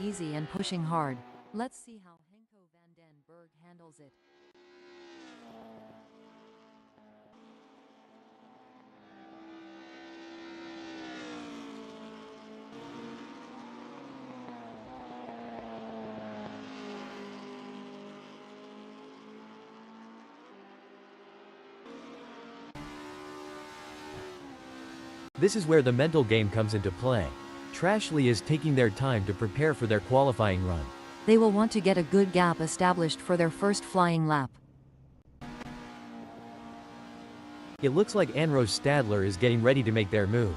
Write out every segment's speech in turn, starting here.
easy and pushing hard. Let's see how Henko van den Berg handles it. This is where the mental game comes into play. Trashley is taking their time to prepare for their qualifying run. They will want to get a good gap established for their first flying lap. It looks like Anrose Stadler is getting ready to make their move.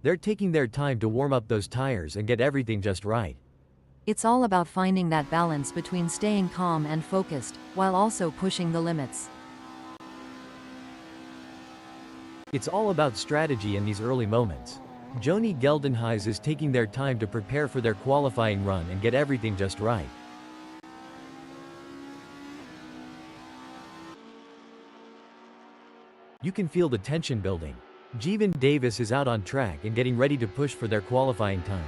They're taking their time to warm up those tires and get everything just right. It's all about finding that balance between staying calm and focused, while also pushing the limits. It's all about strategy in these early moments. Joni Geldenhuys is taking their time to prepare for their qualifying run and get everything just right. You can feel the tension building. Jeevan Davis is out on track and getting ready to push for their qualifying time.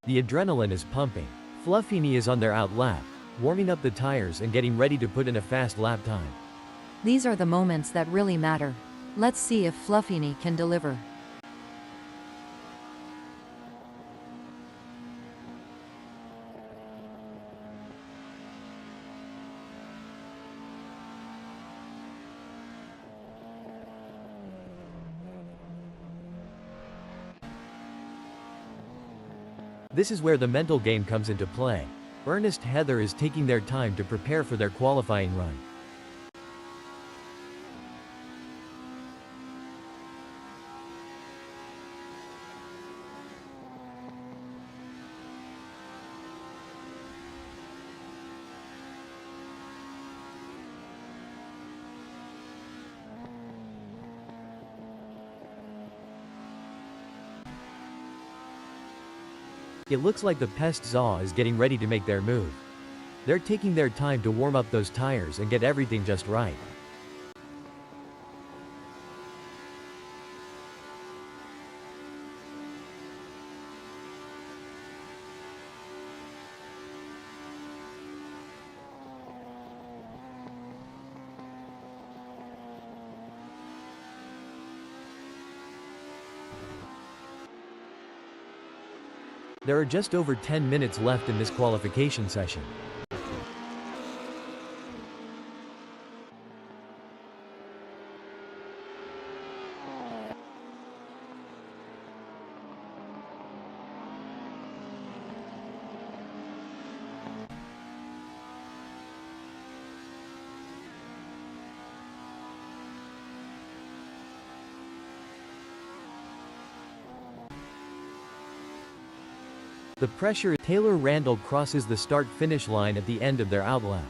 The adrenaline is pumping. Fluffini is on their out lap, warming up the tires and getting ready to put in a fast lap time. These are the moments that really matter. Let's see if Fluffini can deliver. This is where the mental game comes into play. Ernest Heather is taking their time to prepare for their qualifying run. It looks like the Pest Zaw is getting ready to make their move. They're taking their time to warm up those tires and get everything just right. There are just over 10 minutes left in this qualification session. The pressure. Taylor Randall crosses the start-finish line at the end of their outlap.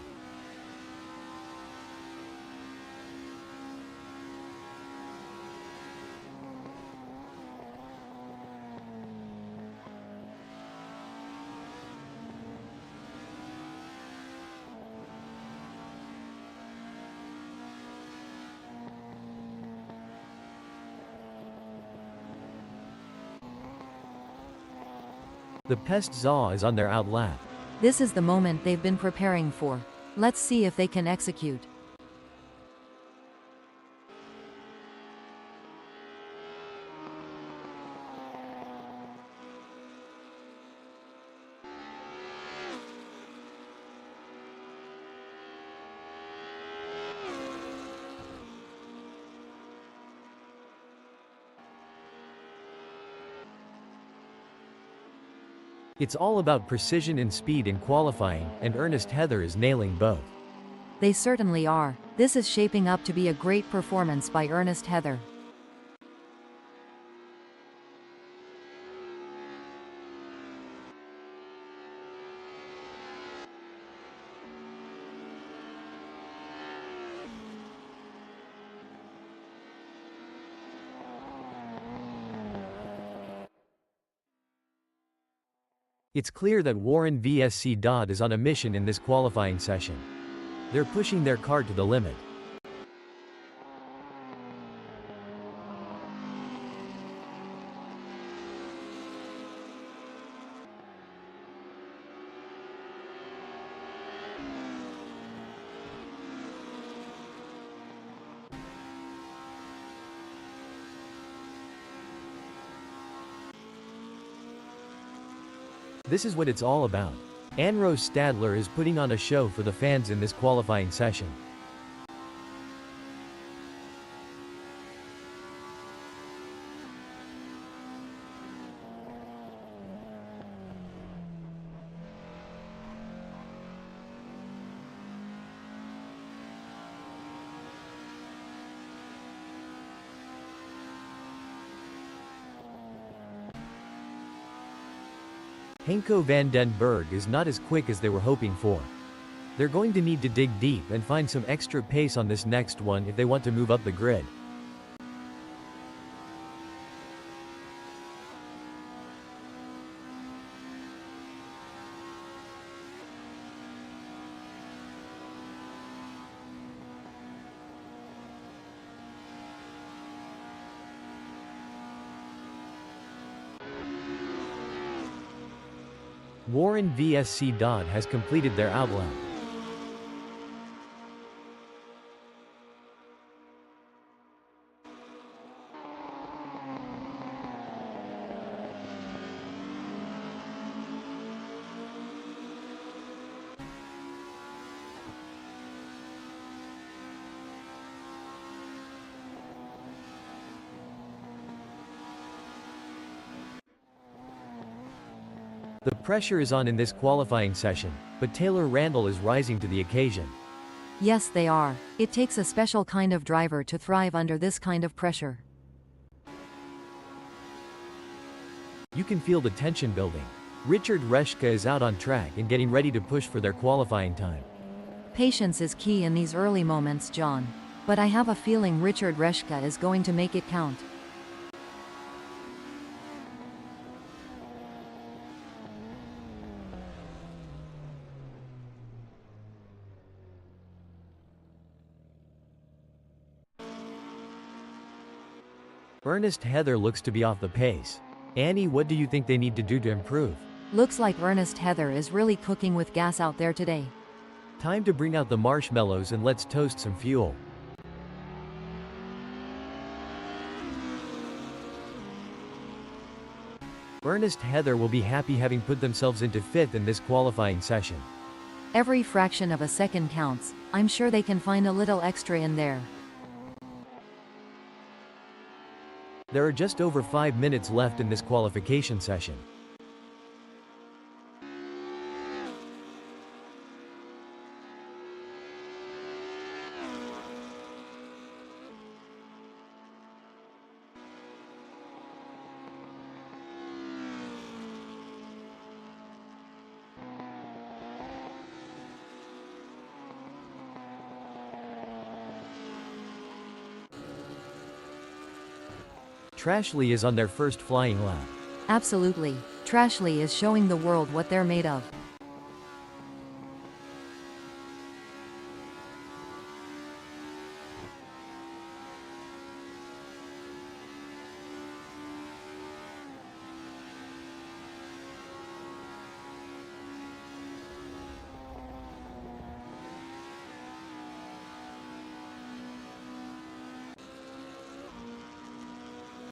The Pest Zaw is on their out lap. This is the moment they've been preparing for. Let's see if they can execute. It's all about precision and speed in qualifying, and Ernest Heather is nailing both. They certainly are. This is shaping up to be a great performance by Ernest Heather. It's clear that Warren vs Dodd is on a mission in this qualifying session. They're pushing their car to the limit. This is what it's all about. Anrose Stadler is putting on a show for the fans in this qualifying session. Henko van den Berg is not as quick as they were hoping for. They're going to need to dig deep and find some extra pace on this next one if they want to move up the grid. Warren vs Dodd has completed their outlap. The pressure is on in this qualifying session, but Taylor Randall is rising to the occasion. Yes, they are. It takes a special kind of driver to thrive under this kind of pressure. You can feel the tension building. Richard Reshka is out on track and getting ready to push for their qualifying time. Patience is key in these early moments, John. But I have a feeling Richard Reshka is going to make it count. Ernest Heather looks to be off the pace. Annie, what do you think they need to do to improve? Looks like Ernest Heather is really cooking with gas out there today. Time to bring out the marshmallows and let's toast some fuel. Ernest Heather will be happy having put themselves into 5th in this qualifying session. Every fraction of a second counts. I'm sure they can find a little extra in there. There are just over 5 minutes left in this qualification session. Trashley is on their first flying lap. Absolutely. Trashley is showing the world what they're made of.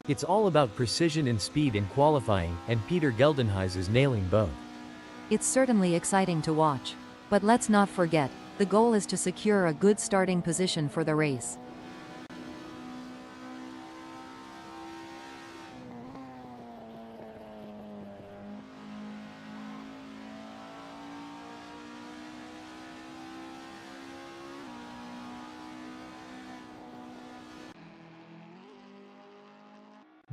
It's all about precision and speed in qualifying, and Peter Geldenhuys is nailing both. It's certainly exciting to watch. But let's not forget, the goal is to secure a good starting position for the race.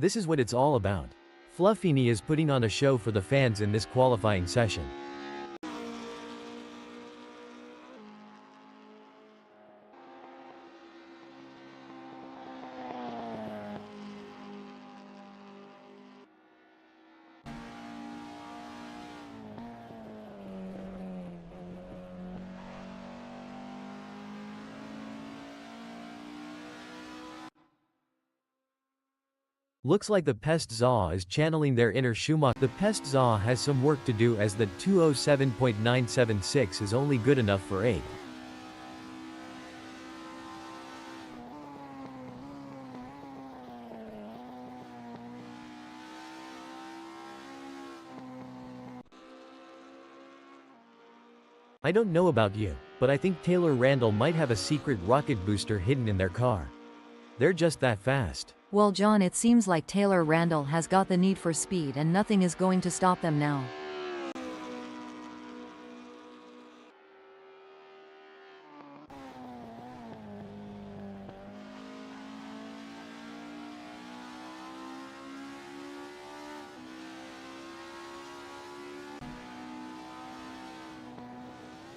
This is what it's all about. Fluffini is putting on a show for the fans in this qualifying session. Looks like the Pest Zaw is channeling their inner Schumacher. The Pest Zaw has some work to do as the 207.976 is only good enough for 8. I don't know about you, but I think Taylor Randall might have a secret rocket booster hidden in their car. They're just that fast. Well, John, it seems like Taylor Randall has got the need for speed and nothing is going to stop them now.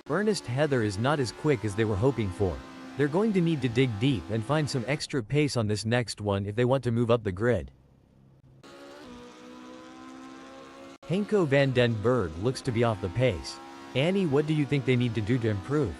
Ernest Heather is not as quick as they were hoping for. They're going to need to dig deep and find some extra pace on this next one if they want to move up the grid. Henko van den Berg looks to be off the pace. Annie, what do you think they need to do to improve?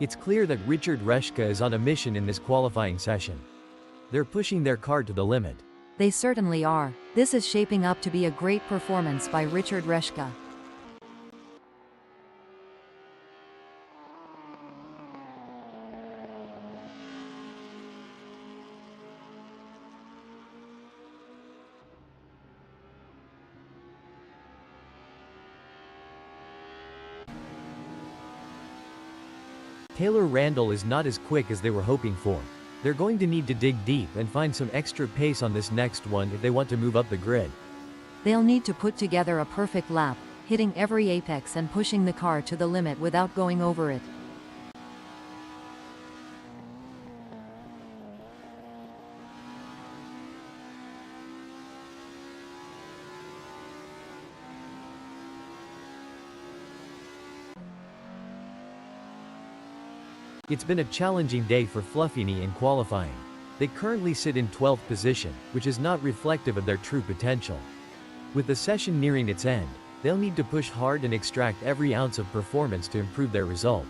It's clear that Richard Reschke is on a mission in this qualifying session. They're pushing their car to the limit. They certainly are. This is shaping up to be a great performance by Richard Reschke. Taylor Randall is not as quick as they were hoping for. They're going to need to dig deep and find some extra pace on this next one if they want to move up the grid. They'll need to put together a perfect lap, hitting every apex and pushing the car to the limit without going over it. It's been a challenging day for Fluffini in qualifying. They currently sit in 12th position, which is not reflective of their true potential. With the session nearing its end, they'll need to push hard and extract every ounce of performance to improve their result.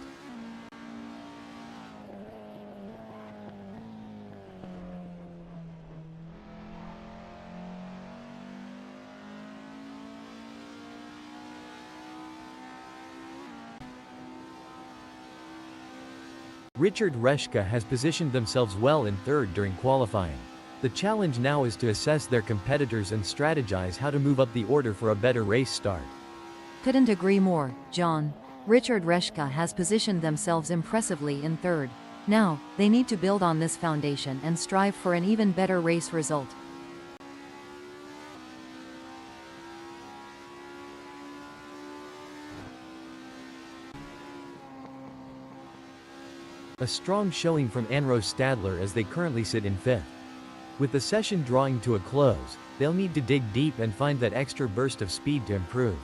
Richard Reschke has positioned themselves well in third during qualifying. The challenge now is to assess their competitors and strategize how to move up the order for a better race start. Couldn't agree more, John. Richard Reschke has positioned themselves impressively in third. Now, they need to build on this foundation and strive for an even better race result. A strong showing from Anrose Stadler as they currently sit in 5th. With the session drawing to a close, they'll need to dig deep and find that extra burst of speed to improve.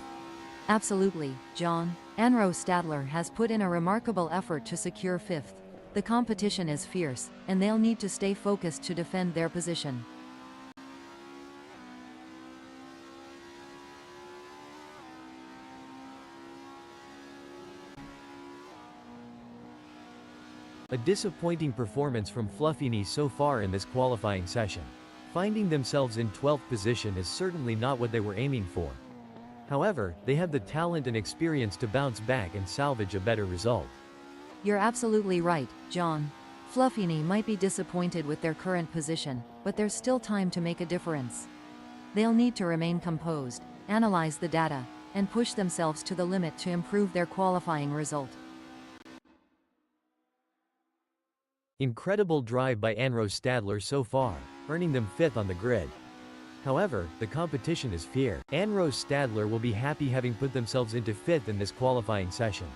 Absolutely, John. Anrose Stadler has put in a remarkable effort to secure 5th. The competition is fierce, and they'll need to stay focused to defend their position. A disappointing performance from Fluffini so far in this qualifying session. Finding themselves in 12th position is certainly not what they were aiming for. However, they have the talent and experience to bounce back and salvage a better result. You're absolutely right, John. Fluffini might be disappointed with their current position, but there's still time to make a difference. They'll need to remain composed, analyze the data, and push themselves to the limit to improve their qualifying result. Incredible drive by Anrose Stadler so far, earning them 5th on the grid. However, the competition is fierce. Anrose Stadler will be happy having put themselves into 5th in this qualifying session.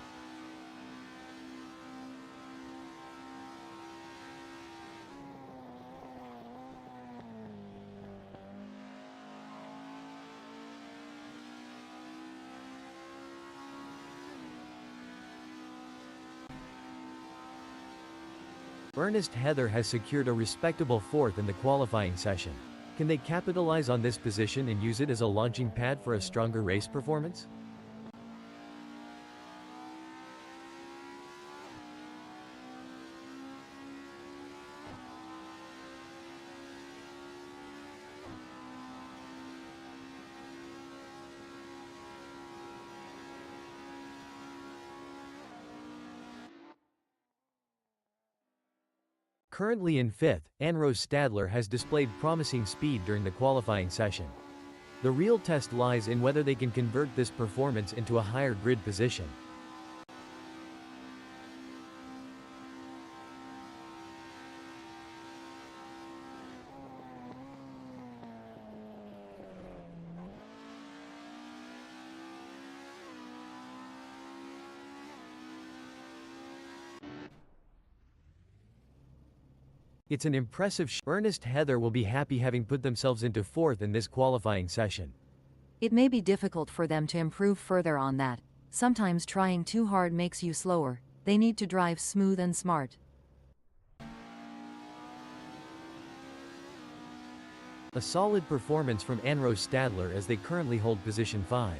Ernest Heather has secured a respectable fourth in the qualifying session. Can they capitalize on this position and use it as a launching pad for a stronger race performance? Currently in fifth, Anrose Stadler has displayed promising speed during the qualifying session. The real test lies in whether they can convert this performance into a higher grid position. It's an impressive Ernest Heather will be happy having put themselves into fourth in this qualifying session. It may be difficult for them to improve further on that. Sometimes trying too hard makes you slower. They need to drive smooth and smart. A solid performance from Anrose Stadler as they currently hold position 5.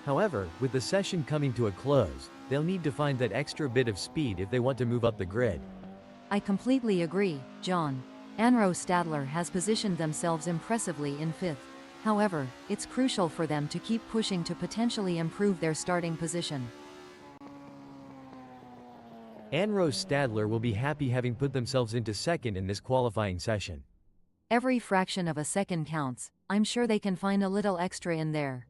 However, with the session coming to a close, they'll need to find that extra bit of speed if they want to move up the grid. I completely agree, John. Anrose Stadler has positioned themselves impressively in fifth. However, it's crucial for them to keep pushing to potentially improve their starting position. Anrose Stadler will be happy having put themselves into second in this qualifying session. Every fraction of a second counts. I'm sure they can find a little extra in there.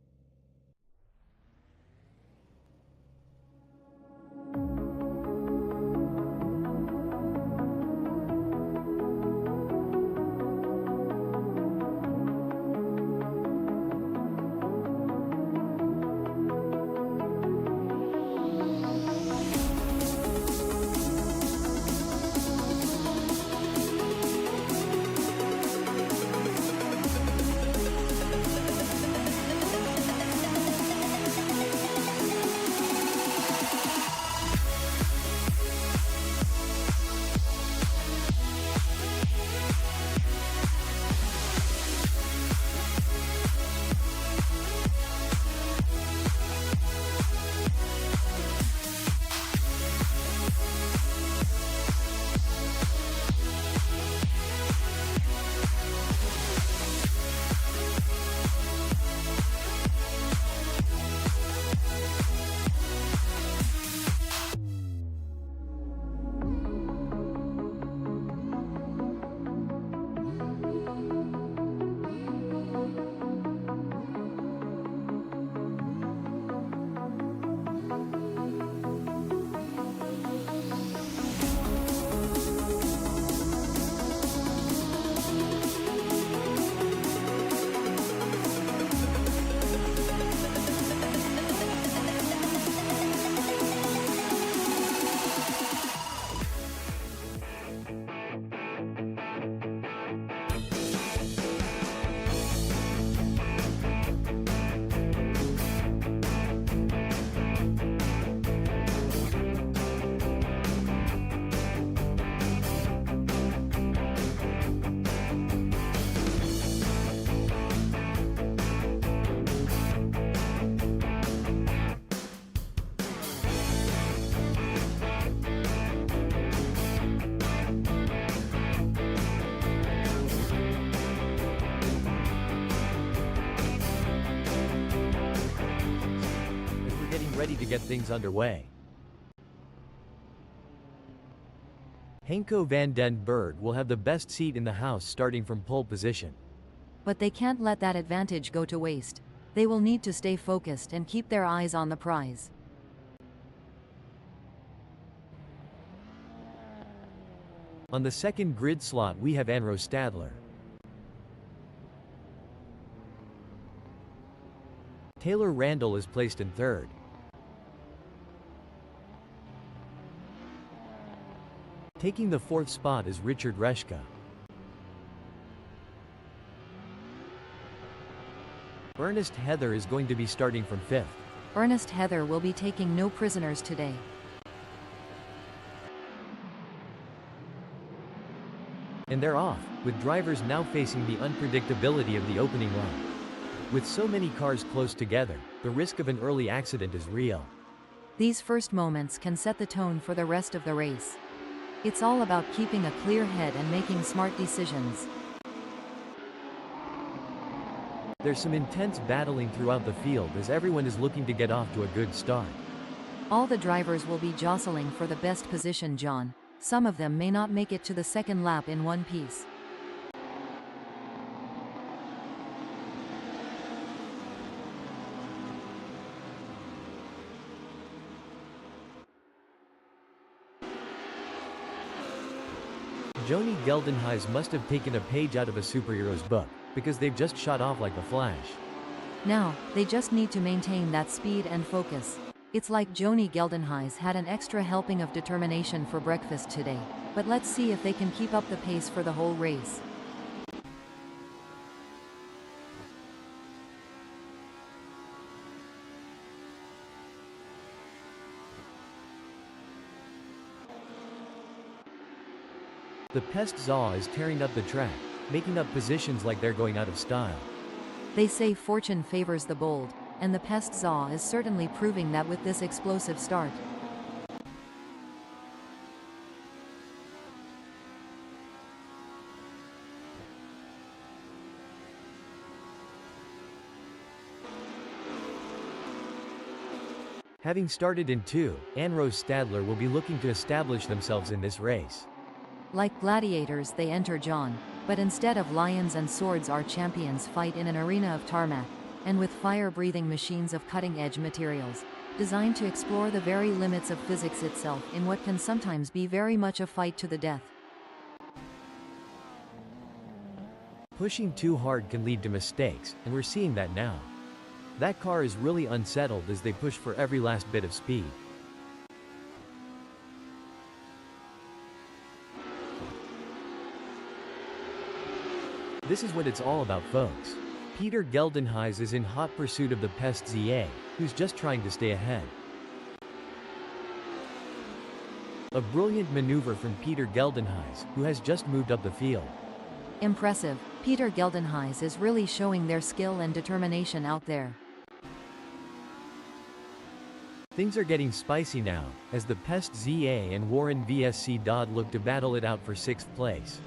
Ready to get things underway. Henko van den Berg will have the best seat in the house starting from pole position. But they can't let that advantage go to waste. They will need to stay focused and keep their eyes on the prize. On the second grid slot we have Anrose Stadler. Taylor Randall is placed in third. Taking the fourth spot is Richard Reshka. Ernest Heather is going to be starting from fifth. Ernest Heather will be taking no prisoners today. And they're off, with drivers now facing the unpredictability of the opening run. With so many cars close together, the risk of an early accident is real. These first moments can set the tone for the rest of the race. It's all about keeping a clear head and making smart decisions. There's some intense battling throughout the field as everyone is looking to get off to a good start. All the drivers will be jostling for the best position, John. Some of them may not make it to the second lap in one piece. Joni Geldenhuys must have taken a page out of a superhero's book, because they've just shot off like a flash. Now, they just need to maintain that speed and focus. It's like Joni Geldenhuys had an extra helping of determination for breakfast today, but let's see if they can keep up the pace for the whole race. The Pest Zaw is tearing up the track, making up positions like they're going out of style. They say fortune favors the bold, and the Pest Zaw is certainly proving that with this explosive start. Having started in 2, Anne-Rose Stadler will be looking to establish themselves in this race. Like gladiators they enter, John, but instead of lions and swords our champions fight in an arena of tarmac, and with fire-breathing machines of cutting-edge materials, designed to explore the very limits of physics itself in what can sometimes be very much a fight to the death. Pushing too hard can lead to mistakes, and we're seeing that now. That car is really unsettled as they push for every last bit of speed. This is what it's all about, folks. Peter Geldenhuys is in hot pursuit of the Pest ZA, who's just trying to stay ahead. A brilliant maneuver from Peter Geldenhuys, who has just moved up the field. Impressive. Peter Geldenhuys is really showing their skill and determination out there. Things are getting spicy now, as the Pest ZA and Warren VSC Dodd look to battle it out for 6th place.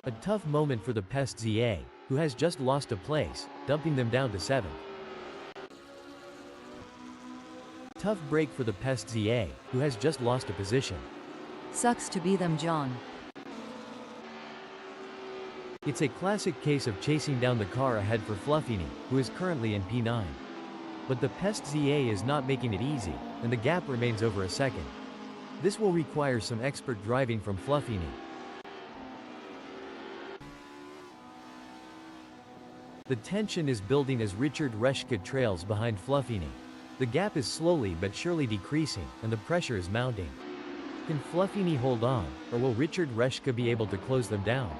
A tough moment for the Pest ZA, who has just lost a place, dumping them down to 7th. Tough break for the Pest ZA, who has just lost a position. Sucks to be them, John. It's a classic case of chasing down the car ahead for Fluffini, who is currently in P9. But the Pest ZA is not making it easy, and the gap remains over a second. This will require some expert driving from Fluffini. The tension is building as Richard Reschke trails behind Fluffini. The gap is slowly but surely decreasing, and the pressure is mounting. Can Fluffini hold on, or will Richard Reschke be able to close them down?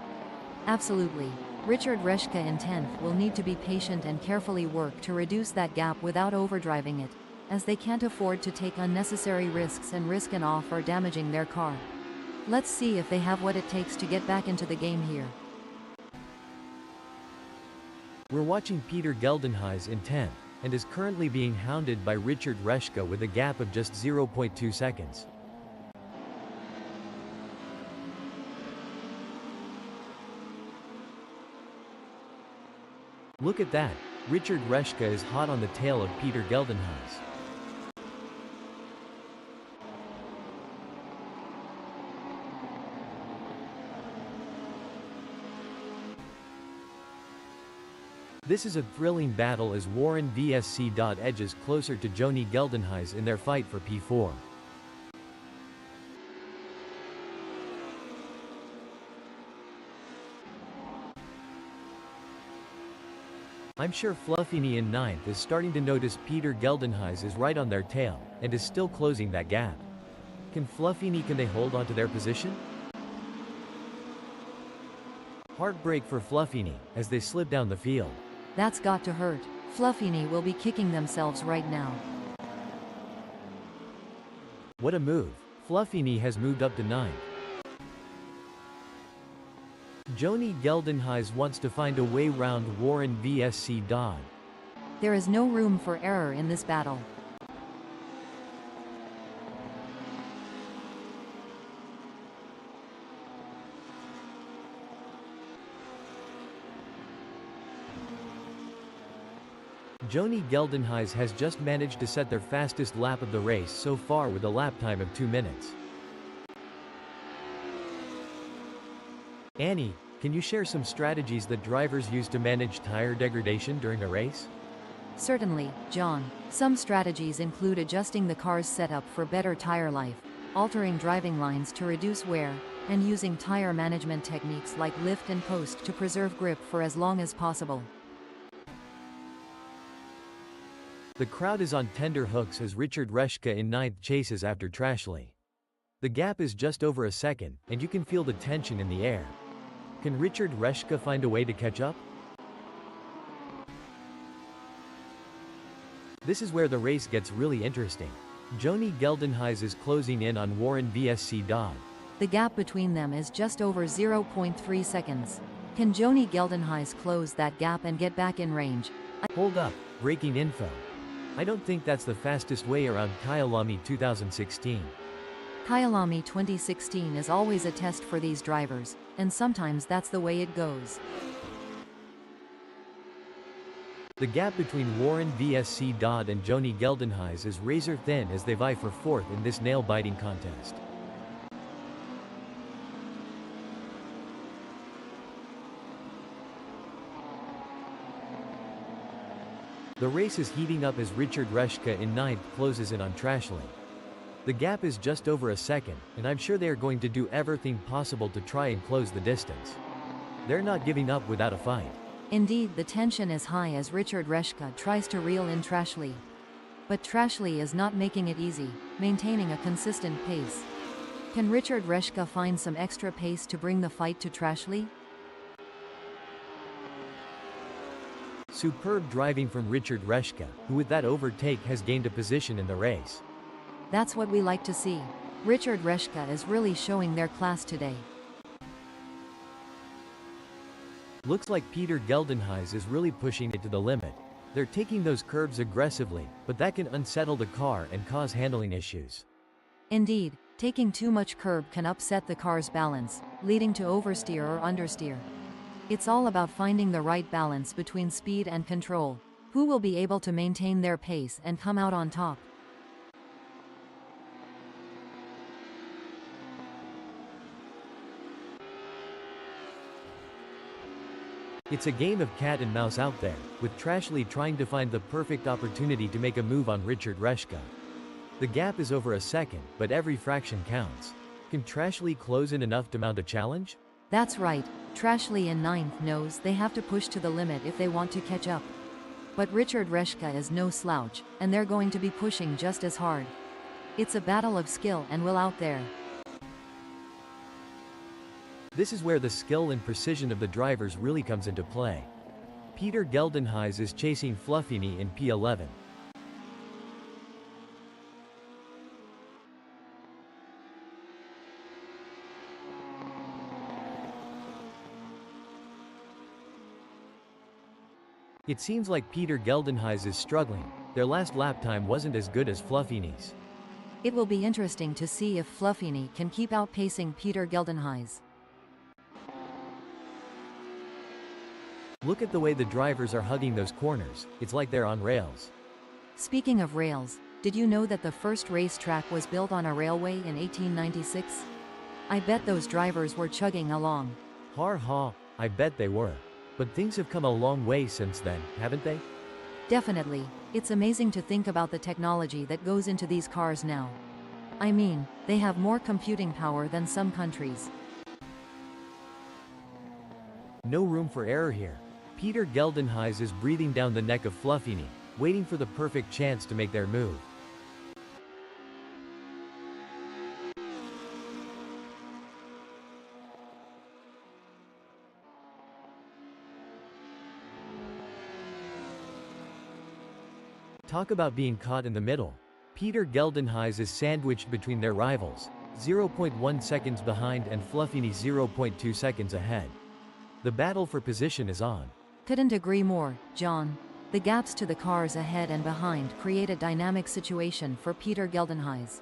Absolutely. Richard Reschke in 10th will need to be patient and carefully work to reduce that gap without overdriving it, as they can't afford to take unnecessary risks and risk an off or damaging their car. Let's see if they have what it takes to get back into the game here. We're watching Peter Geldenhuys in 10th, and is currently being hounded by Richard Reschke with a gap of just 0.2 seconds. Look at that, Richard Reschke is hot on the tail of Peter Geldenhuys. This is a thrilling battle as Warren VSC Dodd edges closer to Joni Geldenhuys in their fight for P4. I'm sure Fluffini in 9th is starting to notice Peter Geldenhuys is right on their tail, and is still closing that gap. Can they hold on to their position? Heartbreak for Fluffini, as they slip down the field. That's got to hurt. Fluffini will be kicking themselves right now. What a move. Fluffini has moved up to 9th. Joni Geldenhuys wants to find a way round Warren vs. Dodd. There is no room for error in this battle. Joni Geldenhuys has just managed to set their fastest lap of the race so far with a lap time of 2 minutes. Annie, can you share some strategies that drivers use to manage tire degradation during a race? Certainly, John. Some strategies include adjusting the car's setup for better tire life, altering driving lines to reduce wear, and using tire management techniques like lift and post to preserve grip for as long as possible. The crowd is on tender hooks as Richard Reshka in 9th chases after Trashley. The gap is just over a second, and you can feel the tension in the air. Can Richard Reshka find a way to catch up? This is where the race gets really interesting. Joni Geldenhuys is closing in on Warren vs. Dodd. The gap between them is just over 0.3 seconds. Can Joni Geldenhuys close that gap and get back in range? Hold up, breaking info. I don't think that's the fastest way around KYALAMI 2016. KYALAMI 2016 is always a test for these drivers, and sometimes that's the way it goes. The gap between Warren vs. Dodd and Joni Geldenhuys is razor thin as they vie for 4th in this nail-biting contest. The race is heating up as Richard Reshka in 9th closes in on Trashley. The gap is just over a second, and I'm sure they are going to do everything possible to try and close the distance. They're not giving up without a fight. Indeed, the tension is high as Richard Reshka tries to reel in Trashley. But Trashley is not making it easy, maintaining a consistent pace. Can Richard Reshka find some extra pace to bring the fight to Trashley? Superb driving from Richard Reshka, who with that overtake has gained a position in the race. That's what we like to see. Richard Reshka is really showing their class today. Looks like Peter Geldenhuys is really pushing it to the limit. They're taking those curbs aggressively, but that can unsettle the car and cause handling issues. Indeed, taking too much curb can upset the car's balance, leading to oversteer or understeer. It's all about finding the right balance between speed and control. Who will be able to maintain their pace and come out on top? It's a game of cat and mouse out there, with Trashley trying to find the perfect opportunity to make a move on Richard Reshka. The gap is over a second, but every fraction counts. Can Trashley close in enough to mount a challenge? That's right, Trashley in 9th knows they have to push to the limit if they want to catch up. But Richard Reshka is no slouch, and they're going to be pushing just as hard. It's a battle of skill and will out there. This is where the skill and precision of the drivers really comes into play. Peter Geldenhuys is chasing Fluffini in P11. It seems like Peter Geldenhuys is struggling. Their last lap time wasn't as good as Fluffini's. It will be interesting to see if Fluffini can keep outpacing Peter Geldenhuys. Look at the way the drivers are hugging those corners, it's like they're on rails. Speaking of rails, did you know that the first racetrack was built on a railway in 1896? I bet those drivers were chugging along. Har ha, I bet they were. But things have come a long way since then, haven't they? Definitely, it's amazing to think about the technology that goes into these cars now. I mean, they have more computing power than some countries. No room for error here. Peter Geldenhuys is breathing down the neck of Fluffini, waiting for the perfect chance to make their move. Talk about being caught in the middle. Peter Geldenhuys is sandwiched between their rivals, 0.1 seconds behind and Fluffini 0.2 seconds ahead. The battle for position is on. Couldn't agree more, John. The gaps to the cars ahead and behind create a dynamic situation for Peter Geldenhuys.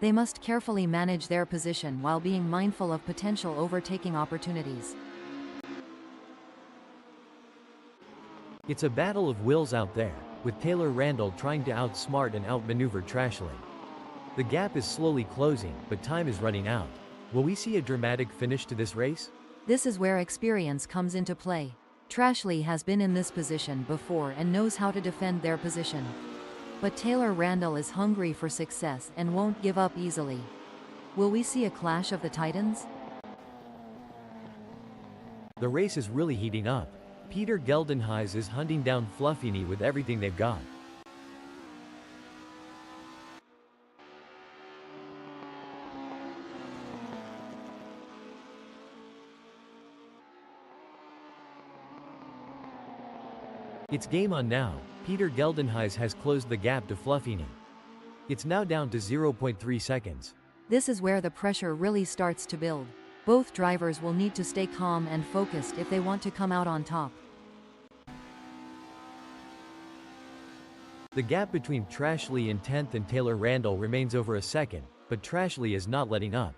They must carefully manage their position while being mindful of potential overtaking opportunities. It's a battle of wills out there, with Taylor Randall trying to outsmart and outmaneuver Trashley. The gap is slowly closing, but time is running out. Will we see a dramatic finish to this race? This is where experience comes into play. Trashley has been in this position before and knows how to defend their position. But Taylor Randall is hungry for success and won't give up easily. Will we see a clash of the titans? The race is really heating up. Peter Geldenhuys is hunting down Fluffini with everything they've got. It's game on now. Peter Geldenhuys has closed the gap to Fluffini. It's now down to 0.3 seconds. This is where the pressure really starts to build. Both drivers will need to stay calm and focused if they want to come out on top. The gap between Trashley in 10th and Taylor Randall remains over a second, but Trashley is not letting up.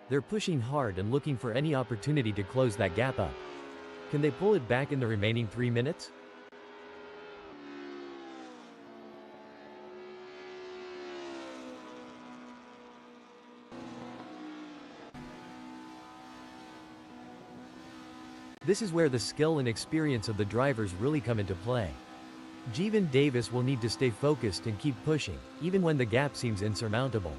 They're pushing hard and looking for any opportunity to close that gap up. Can they pull it back in the remaining 3 minutes? This is where the skill and experience of the drivers really come into play. Jeevan Davis will need to stay focused and keep pushing, even when the gap seems insurmountable.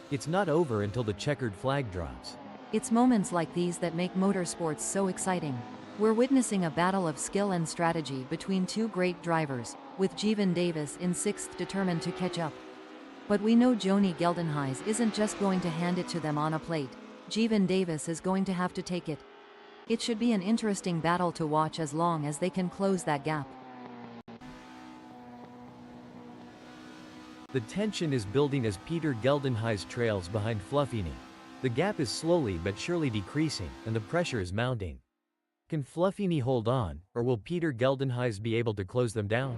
It's not over until the checkered flag drops. It's moments like these that make motorsports so exciting. We're witnessing a battle of skill and strategy between two great drivers, with Jeevan Davis in 6th determined to catch up. But we know Joni Geldenhuys isn't just going to hand it to them on a plate. Jeevan Davis is going to have to take it. It should be an interesting battle to watch as long as they can close that gap. The tension is building as Peter Geldenhuys trails behind Fluffini. The gap is slowly but surely decreasing, and the pressure is mounting. Can Fluffini hold on, or will Peter Geldenhuys be able to close them down?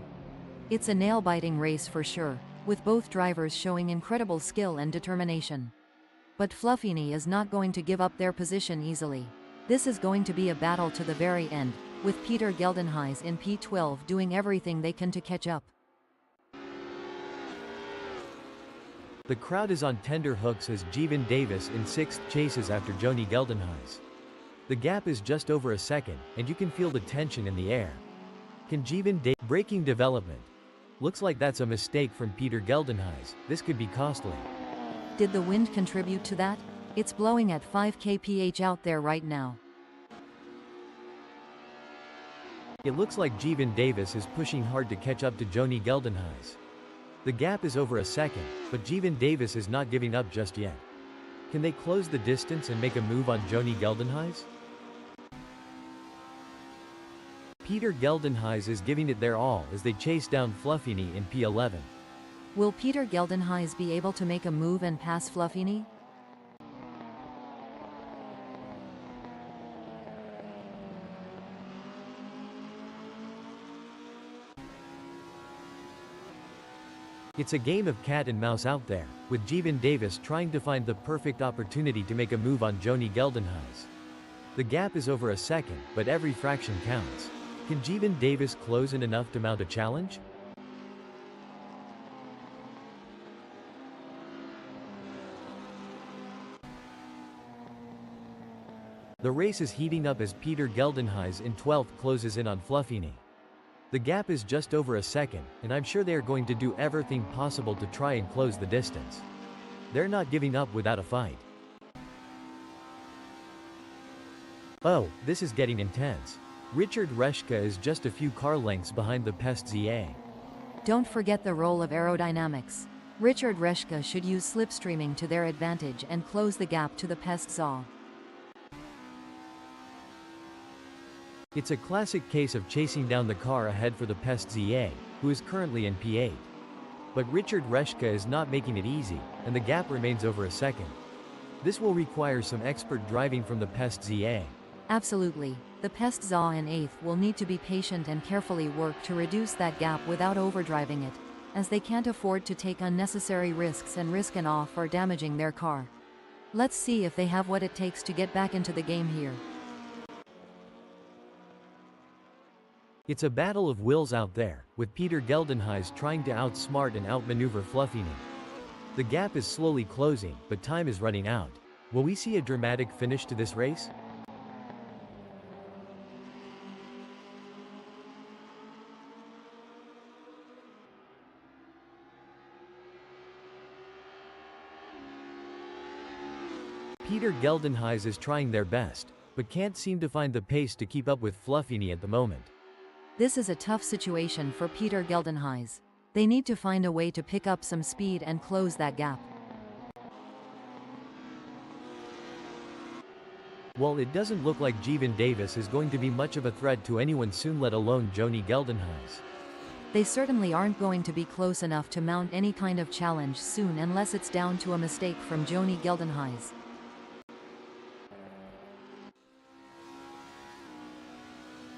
It's a nail-biting race for sure, with both drivers showing incredible skill and determination. But Fluffini is not going to give up their position easily. This is going to be a battle to the very end, with Peter Geldenhuys in P12 doing everything they can to catch up. The crowd is on tender hooks as Jeevan Davis in 6th chases after Joni Geldenhuys. The gap is just over a second, and you can feel the tension in the air. Can Jeevan Davis breaking development? Looks like that's a mistake from Peter Geldenhuys. This could be costly. Did the wind contribute to that? It's blowing at 5 kph out there right now. It looks like Jeevan Davis is pushing hard to catch up to Joni Geldenhuys. The gap is over a second, but Jeevan Davis is not giving up just yet. Can they close the distance and make a move on Joni Geldenhuys? Peter Geldenhuys is giving it their all as they chase down Fluffini in P11. Will Peter Geldenhuys be able to make a move and pass Fluffini? It's a game of cat and mouse out there, with Jeevan Davis trying to find the perfect opportunity to make a move on Joni Geldenhuys. The gap is over a second, but every fraction counts. Can Jeevan Davis close in enough to mount a challenge? The race is heating up as Peter Geldenhuys in 12th closes in on Fluffini. The gap is just over a second, and I'm sure they are going to do everything possible to try and close the distance. They're not giving up without a fight. Oh, this is getting intense. Richard Reshka is just a few car lengths behind the Pest ZA. Don't forget the role of aerodynamics. Richard Reshka should use slipstreaming to their advantage and close the gap to the Pest ZA. It's a classic case of chasing down the car ahead for the Pest ZA, who is currently in P8. But Richard Reshka is not making it easy, and the gap remains over a second. This will require some expert driving from the Pest ZA. Absolutely. The Pest ZA in 8th will need to be patient and carefully work to reduce that gap without overdriving it, as they can't afford to take unnecessary risks and risk an off or damaging their car. Let's see if they have what it takes to get back into the game here. It's a battle of wills out there, with Peter Geldenhuys trying to outsmart and outmaneuver Fluffini. The gap is slowly closing, but time is running out. Will we see a dramatic finish to this race? Peter Geldenhuys is trying their best, but can't seem to find the pace to keep up with Fluffini at the moment. This is a tough situation for Peter Geldenhuys. They need to find a way to pick up some speed and close that gap. Well, it doesn't look like Jeevan Davis is going to be much of a threat to anyone soon, let alone Joni Geldenhuys. They certainly aren't going to be close enough to mount any kind of challenge soon unless it's down to a mistake from Joni Geldenhuys.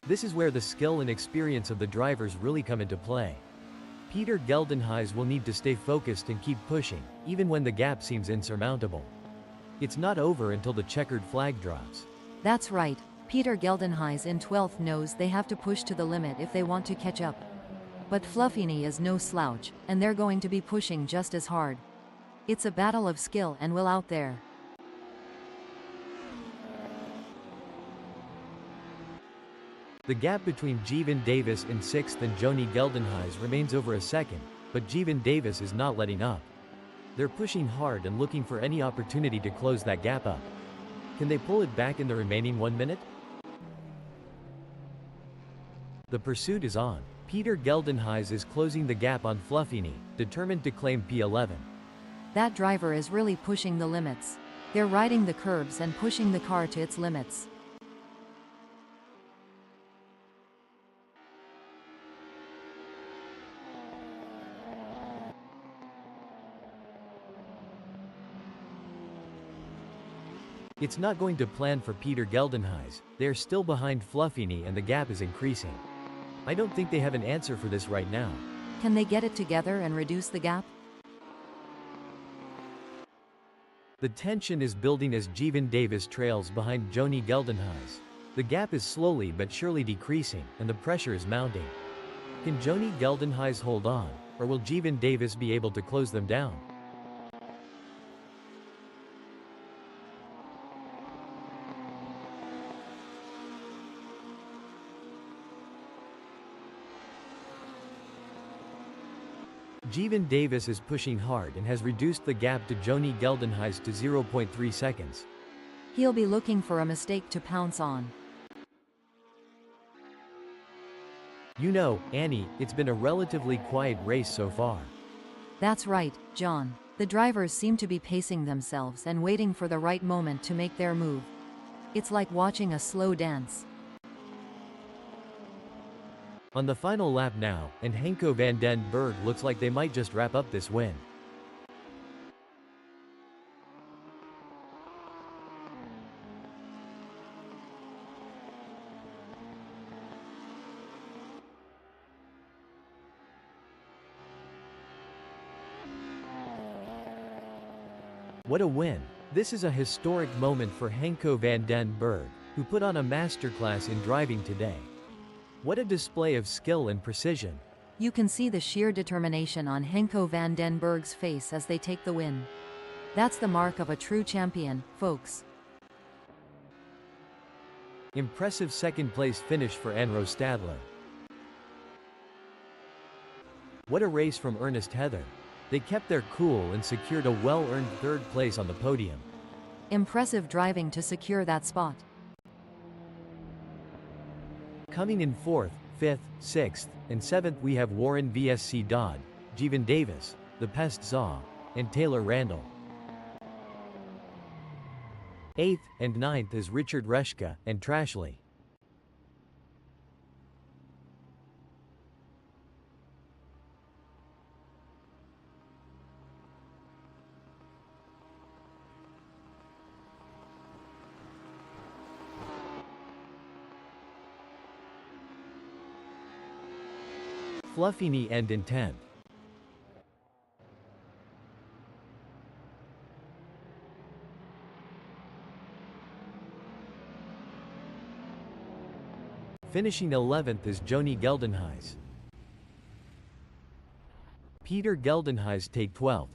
This is where the skill and experience of the drivers really come into play. Peter Geldenhuys will need to stay focused and keep pushing, even when the gap seems insurmountable. It's not over until the checkered flag drops. That's right. Peter Geldenhuys in 12th knows they have to push to the limit if they want to catch up. But Fluffini is no slouch, and they're going to be pushing just as hard. It's a battle of skill and will out there. The gap between Jeevan Davis in 6th and Joni Geldenhuys remains over a second, but Jeevan Davis is not letting up. They're pushing hard and looking for any opportunity to close that gap up. Can they pull it back in the remaining 1 minute? The pursuit is on. Peter Geldenhuys is closing the gap on Fluffini, determined to claim P11. That driver is really pushing the limits. They're riding the curbs and pushing the car to its limits. It's not going to plan for Peter Geldenhuys. They're still behind Fluffini and the gap is increasing. I don't think they have an answer for this right now. Can they get it together and reduce the gap? The tension is building as Jeevan Davis trails behind Joni Geldenhuys. The gap is slowly but surely decreasing, and the pressure is mounting. Can Joni Geldenhuys hold on, or will Jeevan Davis be able to close them down? Jeevan Davis is pushing hard and has reduced the gap to Joni Geldenhuys to 0.3 seconds. He'll be looking for a mistake to pounce on. You know, Annie, it's been a relatively quiet race so far. That's right, John. The drivers seem to be pacing themselves and waiting for the right moment to make their move. It's like watching a slow dance. On the final lap now, and Henko van den Berg looks like they might just wrap up this win. What a win! This is a historic moment for Henko van den Berg, who put on a masterclass in driving today. What a display of skill and precision. You can see the sheer determination on Henko van den Berg's face as they take the win. That's the mark of a true champion, folks. Impressive second-place finish for Anro Stadler. What a race from Ernest Heather. They kept their cool and secured a well-earned third place on the podium. Impressive driving to secure that spot. Coming in 4th, 5th, 6th, and 7th we have Warren VSC Dodd, Jeevan Davis, the Pest ZA, and Taylor Randall. 8th and 9th is Richard Reshka and Trashley. Fluffini end in 10th. Finishing 11th is Joni Geldenhuys. Peter Geldenhuys take 12th.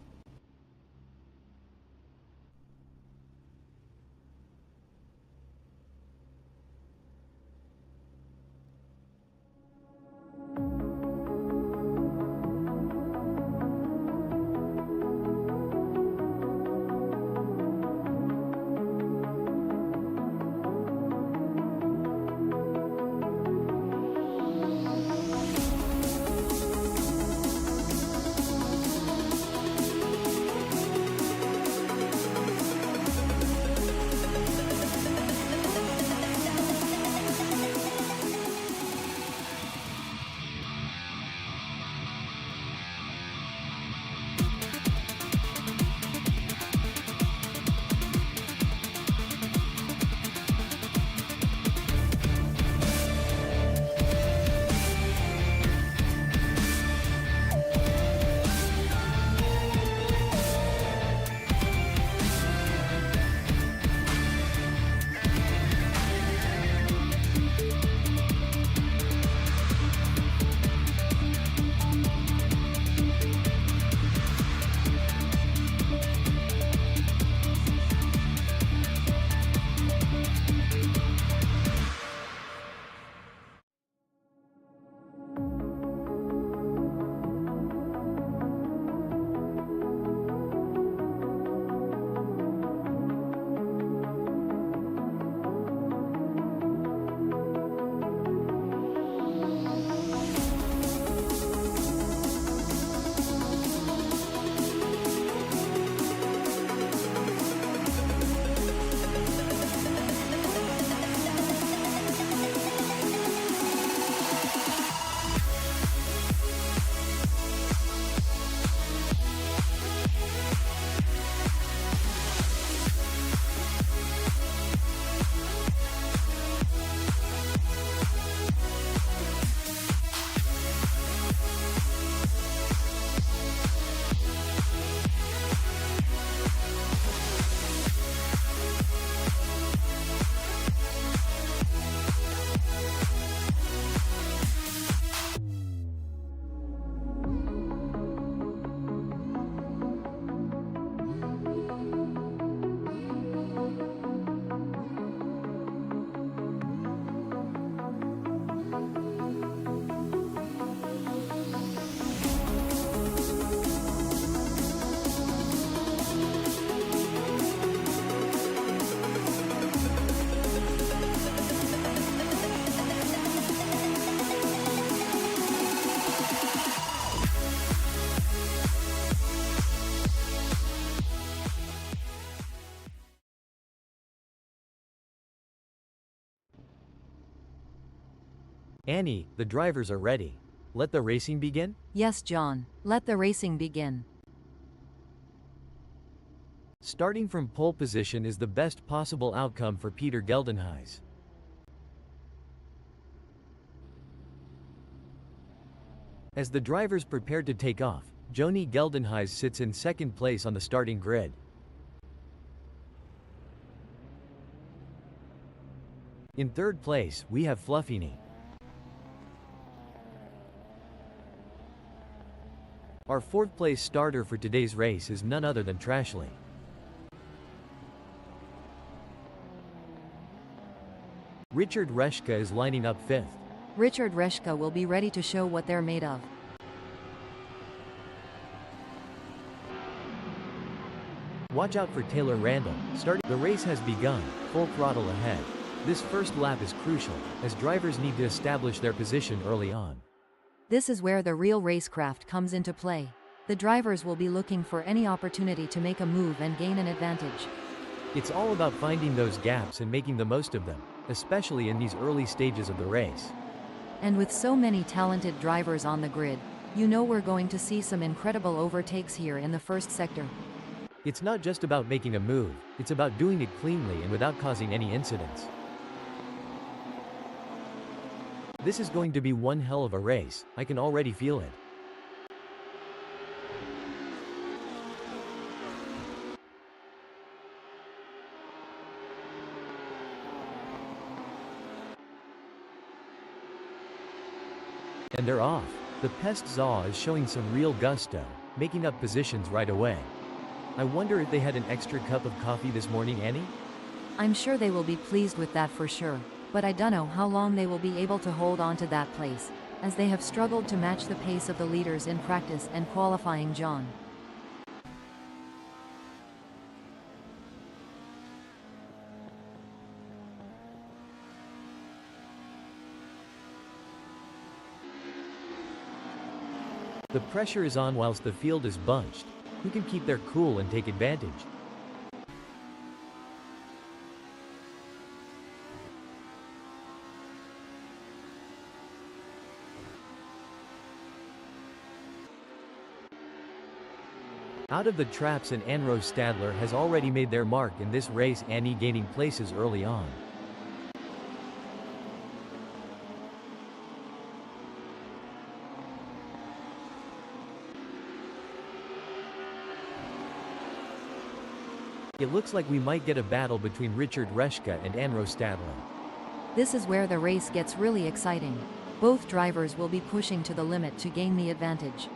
Annie, the drivers are ready. Let the racing begin? Yes, John. Let the racing begin. Starting from pole position is the best possible outcome for Peter Geldenhuys. As the drivers prepare to take off, Joni Geldenhuys sits in second place on the starting grid. In third place, we have Fluffini. Our fourth place starter for today's race is none other than Trashley. Richard Reshka is lining up fifth. Richard Reshka will be ready to show what they're made of. Watch out for Taylor Randall. The race has begun, full throttle ahead. This first lap is crucial, as drivers need to establish their position early on. This is where the real racecraft comes into play. The drivers will be looking for any opportunity to make a move and gain an advantage. It's all about finding those gaps and making the most of them, especially in these early stages of the race. And with so many talented drivers on the grid, you know we're going to see some incredible overtakes here in the first sector. It's not just about making a move, it's about doing it cleanly and without causing any incidents. This is going to be one hell of a race, I can already feel it. And they're off. The Pest Zaw is showing some real gusto, making up positions right away. I wonder if they had an extra cup of coffee this morning, Annie? I'm sure they will be pleased with that for sure, but I dunno how long they will be able to hold on to that place, as they have struggled to match the pace of the leaders in practice and qualifying, John. The pressure is on whilst the field is bunched. Who can keep their cool and take advantage? Out of the traps, and Anro Stadler has already made their mark in this race, Annie gaining places early on. It looks like we might get a battle between Richard Reschke and Anro Stadler. This is where the race gets really exciting. Both drivers will be pushing to the limit to gain the advantage.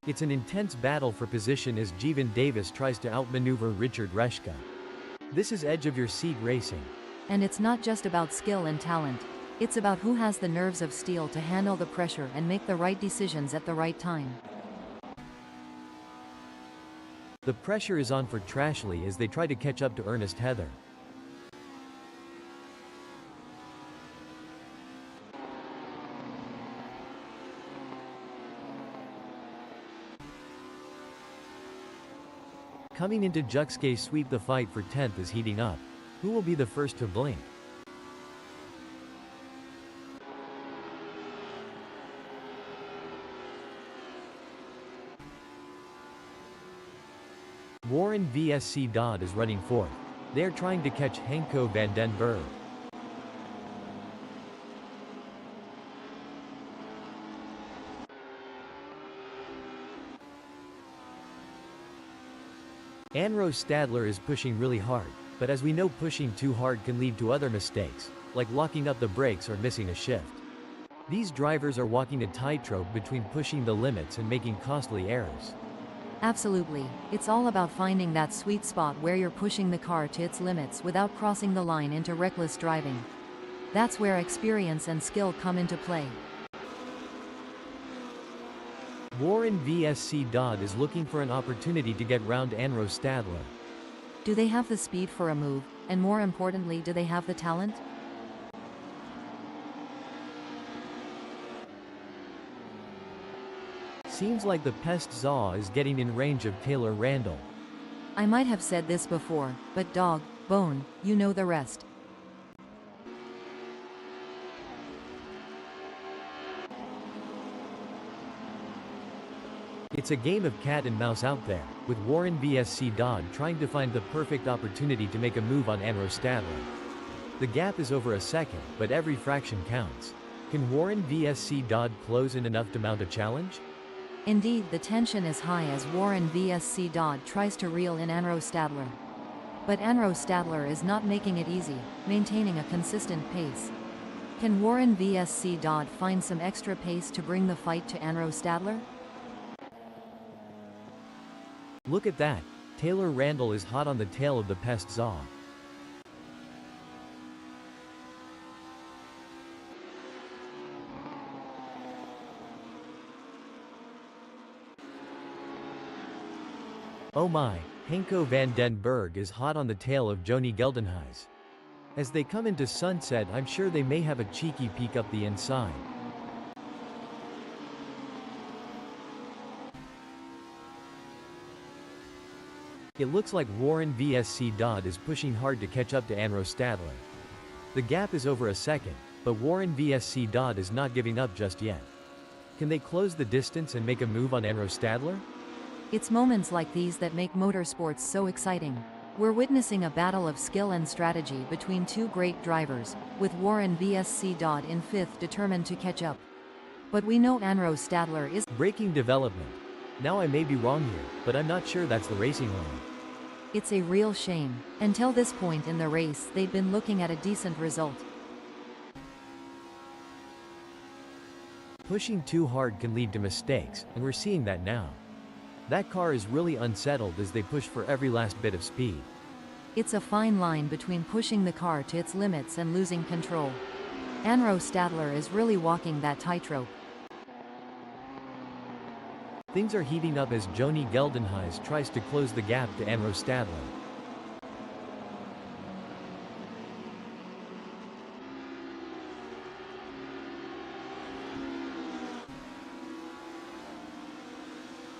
It's an intense battle for position as Jeevan Davis tries to outmaneuver Richard Reschke. This is edge-of-your-seat racing. And it's not just about skill and talent. It's about who has the nerves of steel to handle the pressure and make the right decisions at the right time. The pressure is on for Trashley as they try to catch up to Ernest Heather. Coming into Juxke sweep, the fight for 10th is heating up. Who will be the first to blink? Warren VSC Dodd is running fourth. They are trying to catch Henko van den Berg. Anro Stadler is pushing really hard, but as we know, pushing too hard can lead to other mistakes, like locking up the brakes or missing a shift. These drivers are walking a tightrope between pushing the limits and making costly errors. Absolutely. It's all about finding that sweet spot where you're pushing the car to its limits without crossing the line into reckless driving. That's where experience and skill come into play. Warren VSC Dodd is looking for an opportunity to get round Anro Stadler. Do they have the speed for a move, and more importantly, do they have the talent? Seems like the Pest Zaw is getting in range of Taylor Randall. I might have said this before, but dog, bone, you know the rest. It's a game of cat and mouse out there, with Warren VSC Dodd trying to find the perfect opportunity to make a move on Anro Stadler. The gap is over a second, but every fraction counts. Can Warren VSC Dodd close in enough to mount a challenge? Indeed, the tension is high as Warren VSC Dodd tries to reel in Anro Stadler. But Anro Stadler is not making it easy, maintaining a consistent pace. Can Warren VSC Dodd find some extra pace to bring the fight to Anro Stadler? Look at that, Taylor Randall is hot on the tail of the Pest Zaw. Oh my, Henko van den Berg is hot on the tail of Joni Geldenhuys. As they come into Sunset, I'm sure they may have a cheeky peek up the inside. It looks like Warren VSC Dodd is pushing hard to catch up to Anro Stadler. The gap is over a second, but Warren VSC Dodd is not giving up just yet. Can they close the distance and make a move on Anro Stadler? It's moments like these that make motorsports so exciting. We're witnessing a battle of skill and strategy between two great drivers, with Warren vs C. Dodd in 5th determined to catch up. But we know Anro Stadler is Breaking development. Now I may be wrong here, but I'm not sure that's the racing line. It's a real shame. Until this point in the race, they'd been looking at a decent result. Pushing too hard can lead to mistakes, and we're seeing that now. That car is really unsettled as they push for every last bit of speed. It's a fine line between pushing the car to its limits and losing control. Anro Stadler is really walking that tightrope. Things are heating up as Joni Geldenhuys tries to close the gap to Anro Stadler.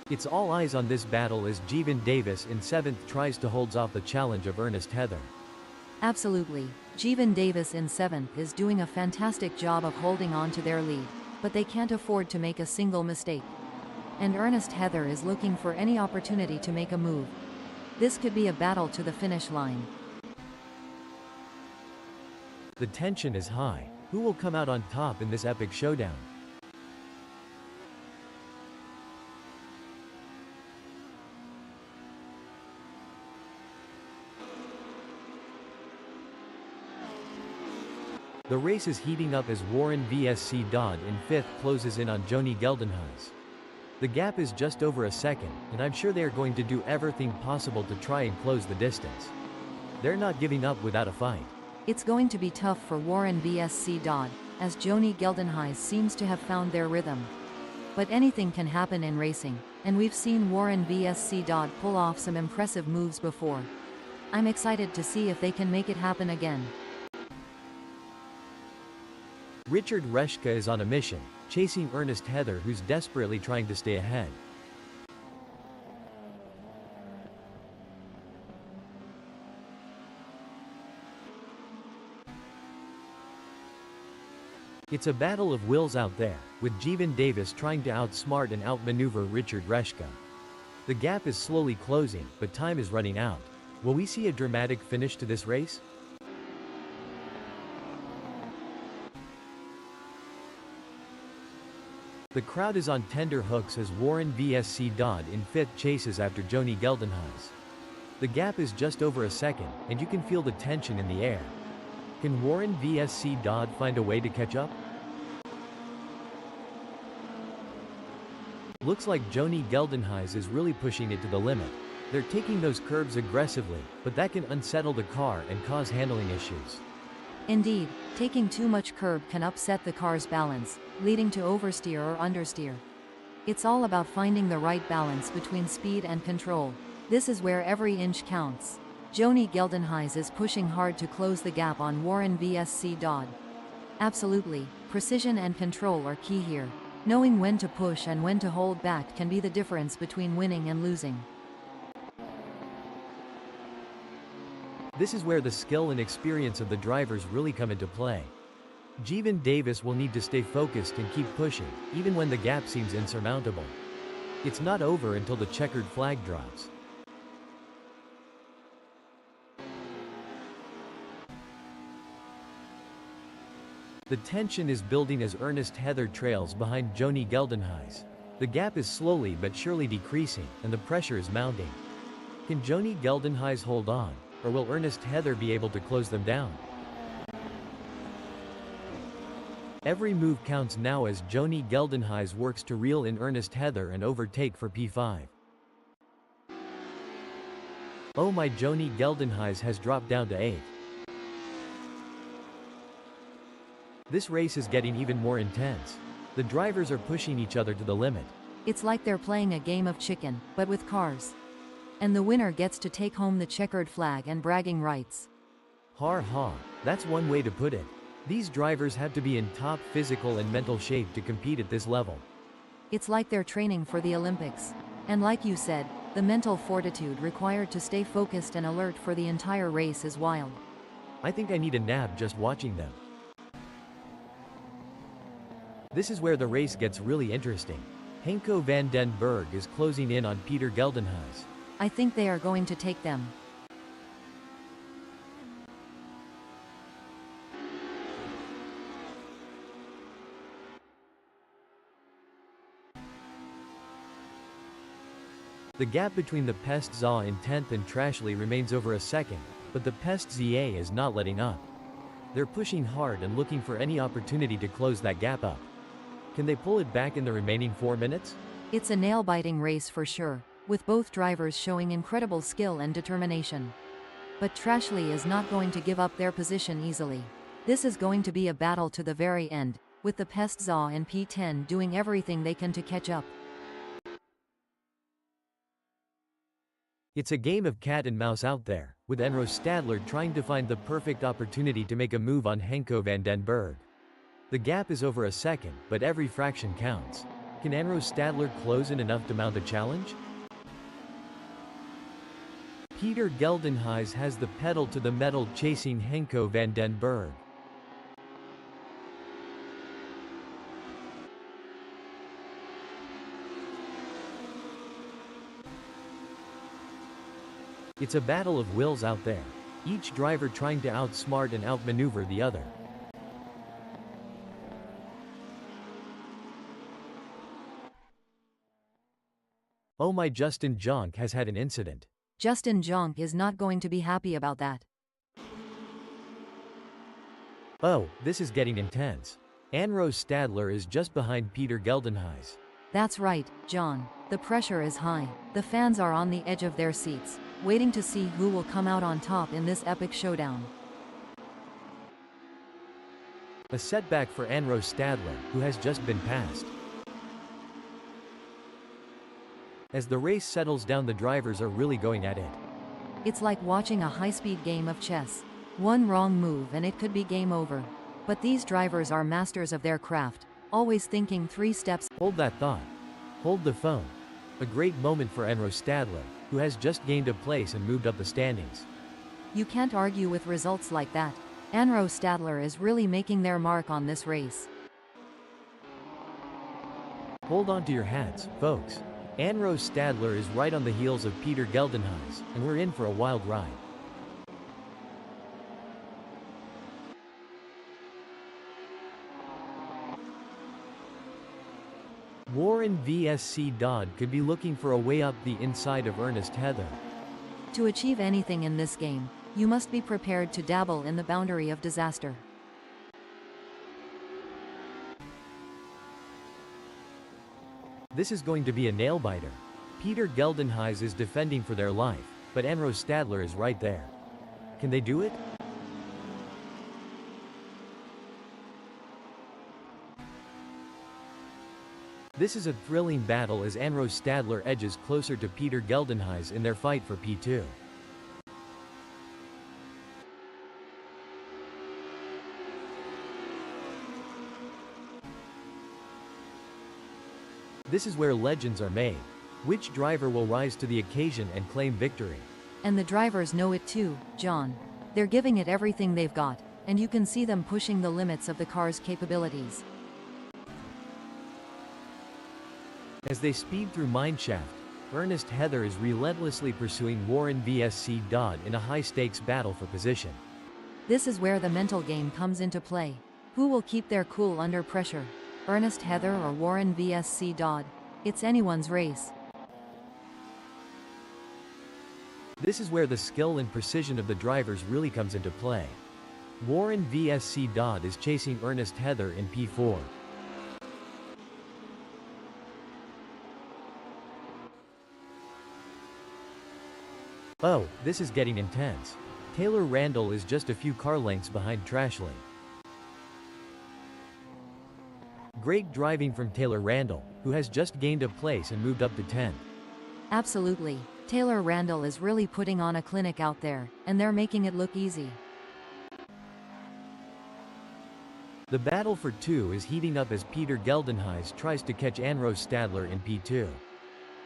It's all eyes on this battle as Jeevan Davis in 7th tries to hold off the challenge of Ernest Heather. Absolutely. Jeevan Davis in 7th is doing a fantastic job of holding on to their lead, but they can't afford to make a single mistake. And Ernest Heather is looking for any opportunity to make a move. This could be a battle to the finish line. The tension is high. Who will come out on top in this epic showdown? The race is heating up as Warren vs C. Dodd in 5th closes in on Joni Geldenhuys. The gap is just over a second, and I'm sure they are going to do everything possible to try and close the distance. They're not giving up without a fight. It's going to be tough for Warren vs C. Dodd, as Joni Geldenhuys seems to have found their rhythm. But anything can happen in racing, and we've seen Warren vs C. Dodd pull off some impressive moves before. I'm excited to see if they can make it happen again. Richard Reshka is on a mission, chasing Ernest Heather, who's desperately trying to stay ahead. It's a battle of wills out there, with Jeevan Davis trying to outsmart and outmaneuver Richard Reshka. The gap is slowly closing, but time is running out. Will we see a dramatic finish to this race? The crowd is on tender hooks as Warren vs C. Dodd in 5th chases after Joni Geldenhuys. The gap is just over a second, and you can feel the tension in the air. Can Warren vs C. Dodd find a way to catch up? Looks like Joni Geldenhuys is really pushing it to the limit. They're taking those curves aggressively, but that can unsettle the car and cause handling issues. Indeed, taking too much curb can upset the car's balance, leading to oversteer or understeer. It's all about finding the right balance between speed and control. This is where every inch counts. Joni Geldenhuys is pushing hard to close the gap on Warren vs C. Dodd. Absolutely, precision and control are key here. Knowing when to push and when to hold back can be the difference between winning and losing. This is where the skill and experience of the drivers really come into play. Jeevan Davis will need to stay focused and keep pushing, even when the gap seems insurmountable. It's not over until the checkered flag drops. The tension is building as Ernest Heather trails behind Joni Geldenhuys. The gap is slowly but surely decreasing, and the pressure is mounting. Can Joni Geldenhuys hold on, or will Ernest Heather be able to close them down? Every move counts now as Joni Geldenhuys works to reel in Ernest Heather and overtake for P5. Oh my, Joni Geldenhuys has dropped down to 8th. This race is getting even more intense. The drivers are pushing each other to the limit. It's like they're playing a game of chicken, but with cars. And the winner gets to take home the checkered flag and bragging rights. Har ha, that's one way to put it. These drivers have to be in top physical and mental shape to compete at this level. It's like they're training for the Olympics. And like you said, the mental fortitude required to stay focused and alert for the entire race is wild. I think I need a nap just watching them. This is where the race gets really interesting. Henko van den Berg is closing in on Peter Geldenhuys. I think they are going to take them. The gap between the Pest ZA in 10th and Trashly remains over a second, but the Pest ZA is not letting up. They're pushing hard and looking for any opportunity to close that gap up. Can they pull it back in the remaining 4 minutes? It's a nail-biting race for sure, with both drivers showing incredible skill and determination. But Trashly is not going to give up their position easily. This is going to be a battle to the very end, with the Pest ZA and P10 doing everything they can to catch up. It's a game of cat and mouse out there, with Enro Stadler trying to find the perfect opportunity to make a move on Henko van den Berg. The gap is over a second, but every fraction counts. Can Enro Stadler close in enough to mount a challenge? Peter Geldenhuys has the pedal to the metal chasing Henko van den Berg. It's a battle of wills out there, each driver trying to outsmart and outmaneuver the other. Oh my, Justin Jonk has had an incident. Justin Jonk is not going to be happy about that. Oh, this is getting intense. Enro Stadler is just behind Peter Geldenhuys. That's right, John. The pressure is high. The fans are on the edge of their seats, waiting to see who will come out on top in this epic showdown. A setback for Enro Stadler, who has just been passed. As the race settles down, the drivers are really going at it. It's like watching a high-speed game of chess. One wrong move and it could be game over. But these drivers are masters of their craft, always thinking 3 steps. Hold that thought. Hold the phone. A great moment for Enro Stadler, who has just gained a place and moved up the standings. You can't argue with results like that. Enro Stadler is really making their mark on this race. Hold on to your hats, folks. Enro Stadler is right on the heels of Peter Geldenhuys, and we're in for a wild ride. Warren VSC Dodd could be looking for a way up the inside of Ernest Heather. To achieve anything in this game, you must be prepared to dabble in the boundary of disaster. This is going to be a nail-biter. Peter Geldenhuys is defending for their life, but Enro Stadler is right there. Can they do it? This is a thrilling battle as Enro Stadler edges closer to Peter Geldenhuys in their fight for P2. This is where legends are made. Which driver will rise to the occasion and claim victory? And the drivers know it too, John. They're giving it everything they've got, and you can see them pushing the limits of the car's capabilities. As they speed through Mineshaft, Ernest Heather is relentlessly pursuing Warren VSC Dodd in a high-stakes battle for position. This is where the mental game comes into play. Who will keep their cool under pressure? Ernest Heather or Warren VSC Dodd? It's anyone's race. This is where the skill and precision of the drivers really comes into play. Warren VSC Dodd is chasing Ernest Heather in P4. Oh, this is getting intense. Taylor Randall is just a few car lengths behind Trashly. Great driving from Taylor Randall, who has just gained a place and moved up to 10th. Absolutely. Taylor Randall is really putting on a clinic out there, and they're making it look easy. The battle for 2 is heating up as Peter Geldenhuys tries to catch Enro Stadler in P2.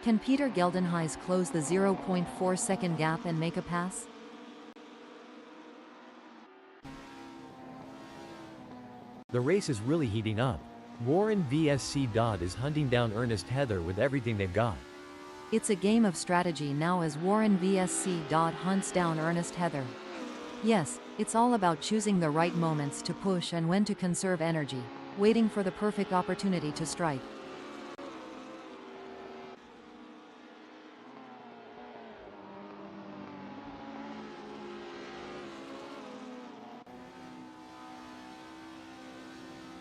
Can Peter Geldenhuys close the 0.4 second gap and make a pass? The race is really heating up. Warren VSC Dodd is hunting down Ernest Heather with everything they've got. It's a game of strategy now as Warren VSC Dodd hunts down Ernest Heather. Yes, it's all about choosing the right moments to push and when to conserve energy, waiting for the perfect opportunity to strike.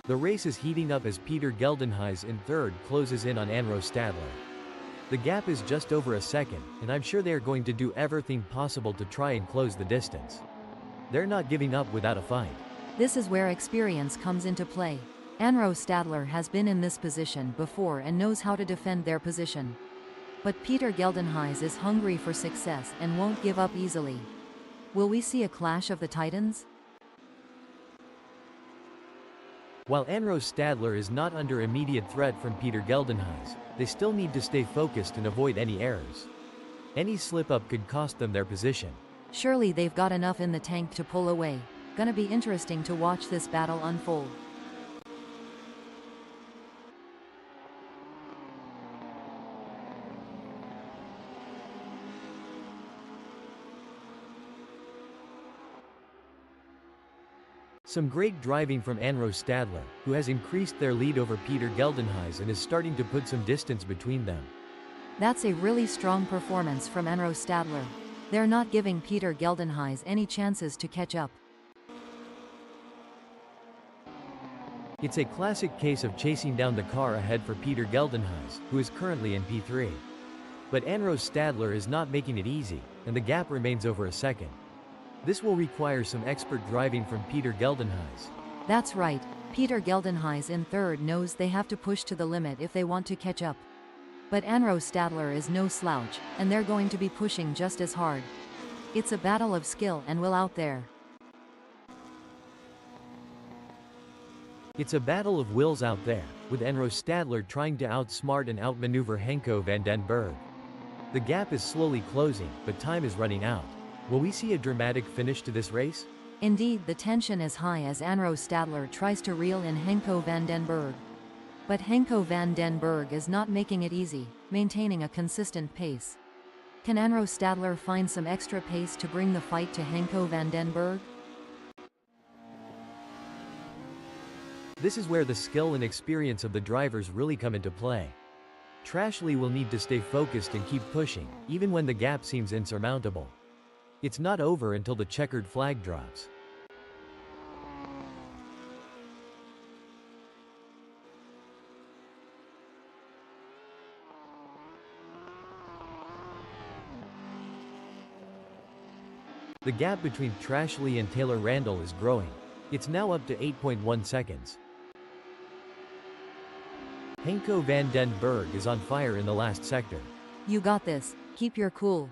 The race is heating up as Peter Geldenhuys in third closes in on Anro Stadler. The gap is just over a second, and I'm sure they are going to do everything possible to try and close the distance. They're not giving up without a fight. This is where experience comes into play. Anro Stadler has been in this position before and knows how to defend their position. But Peter Geldenhuys is hungry for success and won't give up easily. Will we see a clash of the titans? While Anro Stadler is not under immediate threat from Peter Geldenhuys, they still need to stay focused and avoid any errors. Any slip-up could cost them their position. Surely they've got enough in the tank to pull away. Gonna be interesting to watch this battle unfold. Some great driving from Anro Stadler, who has increased their lead over Peter Geldenhuys and is starting to put some distance between them. That's a really strong performance from Anro Stadler. They're not giving Peter Geldenhuys any chances to catch up. It's a classic case of chasing down the car ahead for Peter Geldenhuys, who is currently in P3. But Anro Stadler is not making it easy, and the gap remains over a second. This will require some expert driving from Peter Geldenhuys. That's right. Peter Geldenhuys in third knows they have to push to the limit if they want to catch up. But Anro Stadler is no slouch, and they're going to be pushing just as hard. It's a battle of skill and will out there. It's a battle of wills out there, with Anro Stadler trying to outsmart and outmaneuver Henko van den Berg. The gap is slowly closing, but time is running out. Will we see a dramatic finish to this race? Indeed, the tension is high as Anro Stadler tries to reel in Henko van den Berg. But Henko van den Berg is not making it easy, maintaining a consistent pace. Can Anro Stadler find some extra pace to bring the fight to Henko van den Berg? This is where the skill and experience of the drivers really come into play. Trashley will need to stay focused and keep pushing, even when the gap seems insurmountable. It's not over until the checkered flag drops. The gap between Trashley and Taylor Randall is growing. It's now up to 8.1 seconds. Henko van den Berg is on fire in the last sector. You got this. Keep your cool.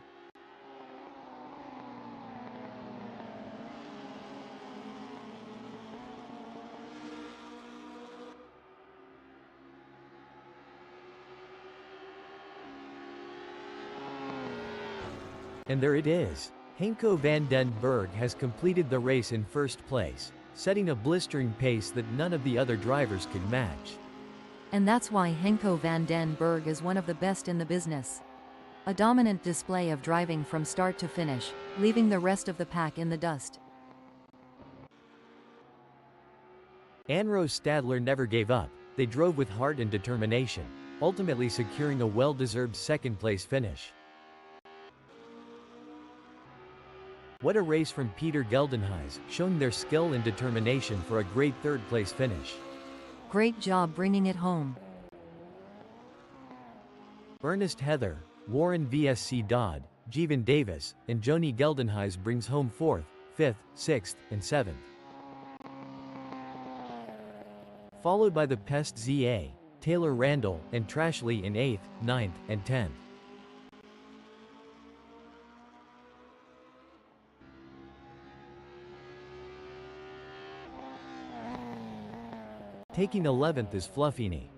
And there it is. Henko van den Berg has completed the race in first place, setting a blistering pace that none of the other drivers could match. And that's why Henko van den Berg is one of the best in the business. A dominant display of driving from start to finish, leaving the rest of the pack in the dust. Anro Stadler never gave up. They drove with heart and determination, ultimately securing a well-deserved second-place finish. What a race from Peter Geldenhuys, showing their skill and determination for a great third-place finish. Great job bringing it home. Ernest Heather, Warren VSC Dodd, Jeevan Davis, and Joni Geldenhuys brings home 4th, 5th, 6th, and 7th. Followed by the Pest ZA, Taylor Randall, and Trashley in 8th, 9th, and 10th. Taking 11th is Fluffini.